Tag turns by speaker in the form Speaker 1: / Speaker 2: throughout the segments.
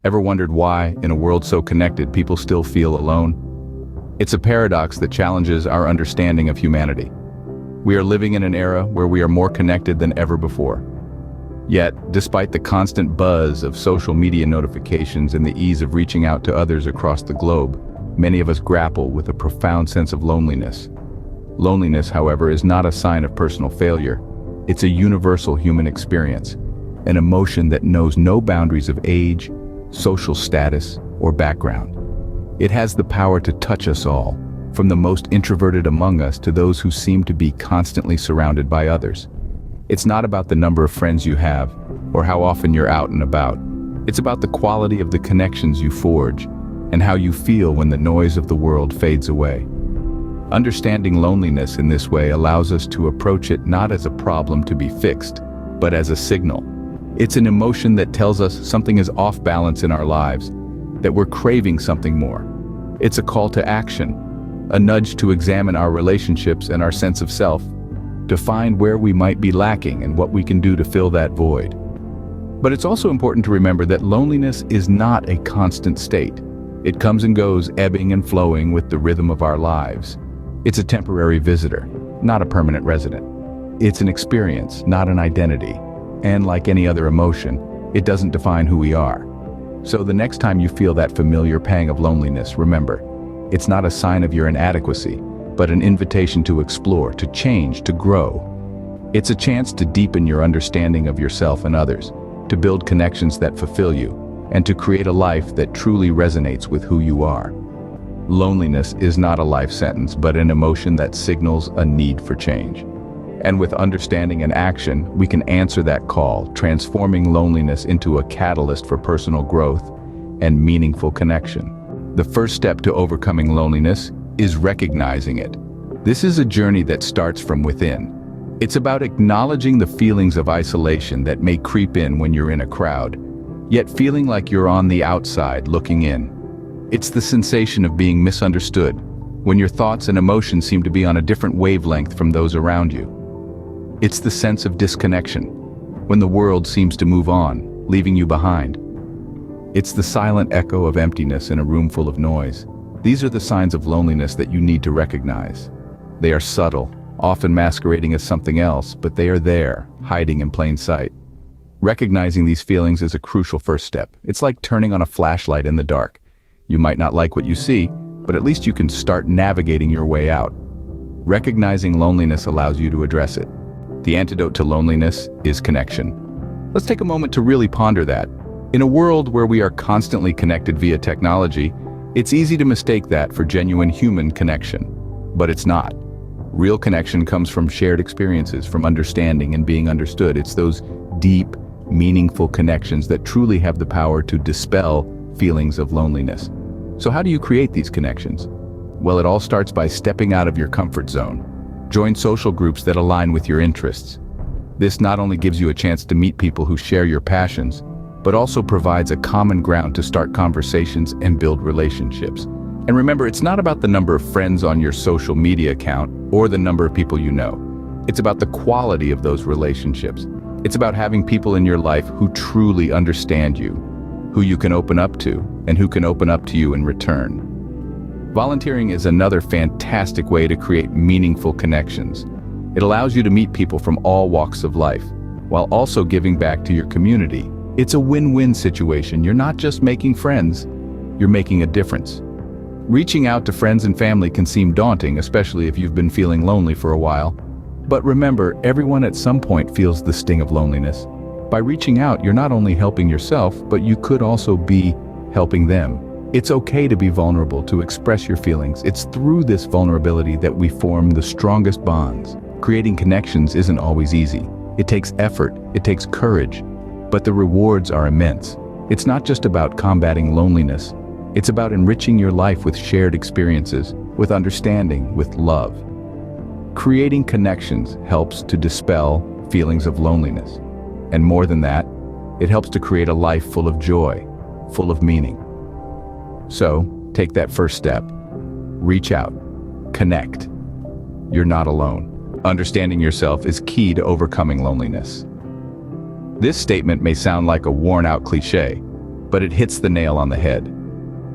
Speaker 1: Ever wondered why, in a world so connected, people still feel alone? It's a paradox that challenges our understanding of humanity. We are living in an era where we are more connected than ever before. Yet, despite the constant buzz of social media notifications and the ease of reaching out to others across the globe, many of us grapple with a profound sense of loneliness. Loneliness, however, is not a sign of personal failure. It's a universal human experience, an emotion that knows no boundaries of age, social status, or background. It has the power to touch us all, from the most introverted among us to those who seem to be constantly surrounded by others. It's not about the number of friends you have, or how often you're out and about. It's about the quality of the connections you forge, and how you feel when the noise of the world fades away. Understanding loneliness in this way allows us to approach it not as a problem to be fixed, but as a signal. It's an emotion that tells us something is off balance in our lives, that we're craving something more. It's a call to action, a nudge to examine our relationships and our sense of self, to find where we might be lacking and what we can do to fill that void. But it's also important to remember that loneliness is not a constant state. It comes and goes, ebbing and flowing with the rhythm of our lives. It's a temporary visitor, not a permanent resident. It's an experience, not an identity. And like any other emotion, it doesn't define who we are. So the next time you feel that familiar pang of loneliness, remember, it's not a sign of your inadequacy, but an invitation to explore, to change, to grow. It's a chance to deepen your understanding of yourself and others, to build connections that fulfill you, and to create a life that truly resonates with who you are. Loneliness is not a life sentence, but an emotion that signals a need for change. And with understanding and action, we can answer that call, transforming loneliness into a catalyst for personal growth and meaningful connection. The first step to overcoming loneliness is recognizing it. This is a journey that starts from within. It's about acknowledging the feelings of isolation that may creep in when you're in a crowd, yet feeling like you're on the outside looking in. It's the sensation of being misunderstood, when your thoughts and emotions seem to be on a different wavelength from those around you. It's the sense of disconnection, when the world seems to move on, leaving you behind. It's the silent echo of emptiness in a room full of noise. These are the signs of loneliness that you need to recognize. They are subtle, often masquerading as something else, but they are there, hiding in plain sight. Recognizing these feelings is a crucial first step. It's like turning on a flashlight in the dark. You might not like what you see, but at least you can start navigating your way out. Recognizing loneliness allows you to address it. The antidote to loneliness is connection. Let's take a moment to really ponder that. In a world where we are constantly connected via technology, it's easy to mistake that for genuine human connection. But it's not. Real connection comes from shared experiences, from understanding and being understood. It's those deep, meaningful connections that truly have the power to dispel feelings of loneliness. So how do you create these connections? Well, it all starts by stepping out of your comfort zone. Join social groups that align with your interests. This not only gives you a chance to meet people who share your passions, but also provides a common ground to start conversations and build relationships. And remember, it's not about the number of friends on your social media account or the number of people you know. It's about the quality of those relationships. It's about having people in your life who truly understand you, who you can open up to, and who can open up to you in return. Volunteering is another fantastic way to create meaningful connections. It allows you to meet people from all walks of life, while also giving back to your community. It's a win-win situation. You're not just making friends, you're making a difference. Reaching out to friends and family can seem daunting, especially if you've been feeling lonely for a while. But remember, everyone at some point feels the sting of loneliness. By reaching out, you're not only helping yourself, but you could also be helping them. It's okay to be vulnerable, to express your feelings. It's through this vulnerability that we form the strongest bonds. Creating connections isn't always easy. It takes effort, it takes courage. But the rewards are immense. It's not just about combating loneliness. It's about enriching your life with shared experiences, with understanding, with love. Creating connections helps to dispel feelings of loneliness. And more than that, it helps to create a life full of joy, full of meaning. So, take that first step. Reach out. Connect. You're not alone. Understanding yourself is key to overcoming loneliness. This statement may sound like a worn-out cliché, but it hits the nail on the head.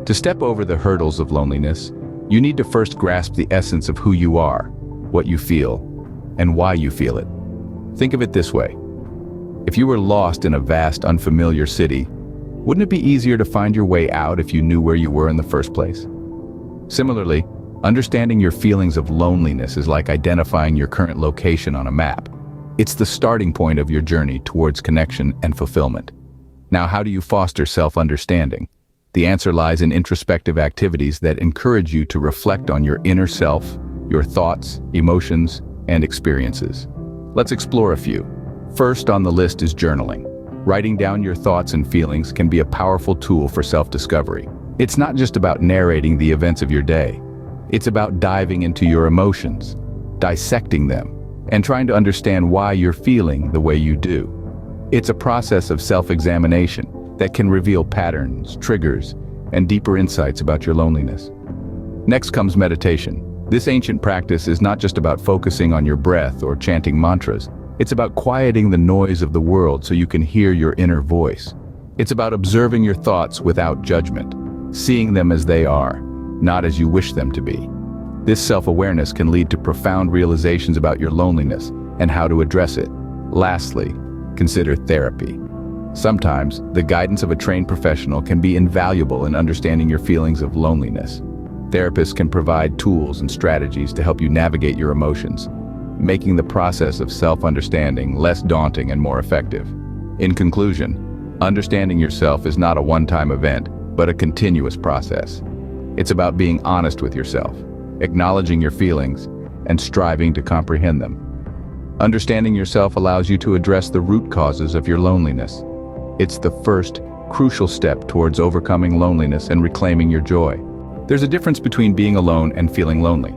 Speaker 1: To step over the hurdles of loneliness, you need to first grasp the essence of who you are, what you feel, and why you feel it. Think of it this way. If you were lost in a vast, unfamiliar city, wouldn't it be easier to find your way out if you knew where you were in the first place? Similarly, understanding your feelings of loneliness is like identifying your current location on a map. It's the starting point of your journey towards connection and fulfillment. Now, how do you foster self-understanding? The answer lies in introspective activities that encourage you to reflect on your inner self, your thoughts, emotions, and experiences. Let's explore a few. First on the list is journaling. Writing down your thoughts and feelings can be a powerful tool for self-discovery. It's not just about narrating the events of your day. It's about diving into your emotions, dissecting them, and trying to understand why you're feeling the way you do. It's a process of self-examination that can reveal patterns, triggers, and deeper insights about your loneliness. Next comes meditation. This ancient practice is not just about focusing on your breath or chanting mantras. It's about quieting the noise of the world so you can hear your inner voice. It's about observing your thoughts without judgment, seeing them as they are, not as you wish them to be. This self-awareness can lead to profound realizations about your loneliness and how to address it. Lastly, consider therapy. Sometimes, the guidance of a trained professional can be invaluable in understanding your feelings of loneliness. Therapists can provide tools and strategies to help you navigate your emotions, making the process of self-understanding less daunting and more effective. In conclusion, understanding yourself is not a one-time event, but a continuous process. It's about being honest with yourself, acknowledging your feelings, and striving to comprehend them. Understanding yourself allows you to address the root causes of your loneliness. It's the first, crucial step towards overcoming loneliness and reclaiming your joy. There's a difference between being alone and feeling lonely.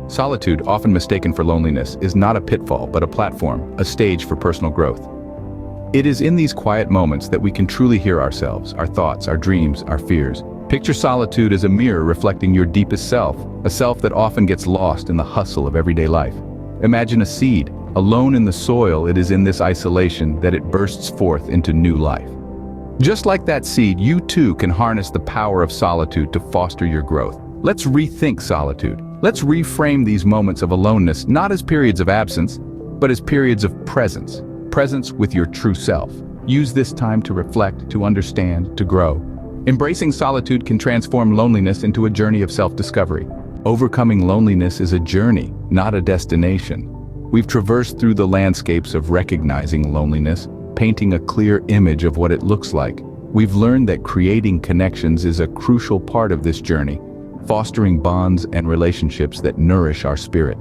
Speaker 1: Solitude, often mistaken for loneliness, is not a pitfall, but a platform, a stage for personal growth. It is in these quiet moments that we can truly hear ourselves, our thoughts, our dreams, our fears. Picture solitude as a mirror reflecting your deepest self, a self that often gets lost in the hustle of everyday life. Imagine a seed. Alone in the soil, it is in this isolation that it bursts forth into new life. Just like that seed, you too can harness the power of solitude to foster your growth. Let's rethink solitude. Let's reframe these moments of aloneness not as periods of absence, but as periods of presence. Presence with your true self. Use this time to reflect, to understand, to grow. Embracing solitude can transform loneliness into a journey of self-discovery. Overcoming loneliness is a journey, not a destination. We've traversed through the landscapes of recognizing loneliness, painting a clear image of what it looks like. We've learned that creating connections is a crucial part of this journey, fostering bonds and relationships that nourish our spirit.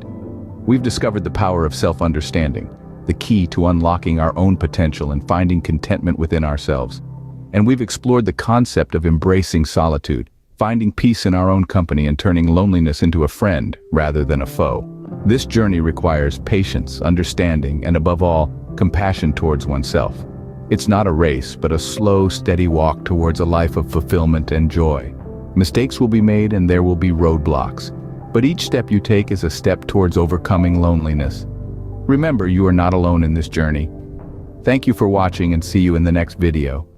Speaker 1: We've discovered the power of self-understanding, the key to unlocking our own potential and finding contentment within ourselves. And we've explored the concept of embracing solitude, finding peace in our own company and turning loneliness into a friend rather than a foe. This journey requires patience, understanding, and above all, compassion towards oneself. It's not a race, but a slow, steady walk towards a life of fulfillment and joy. Mistakes will be made and there will be roadblocks, but each step you take is a step towards overcoming loneliness. Remember, you are not alone in this journey. Thank you for watching and see you in the next video.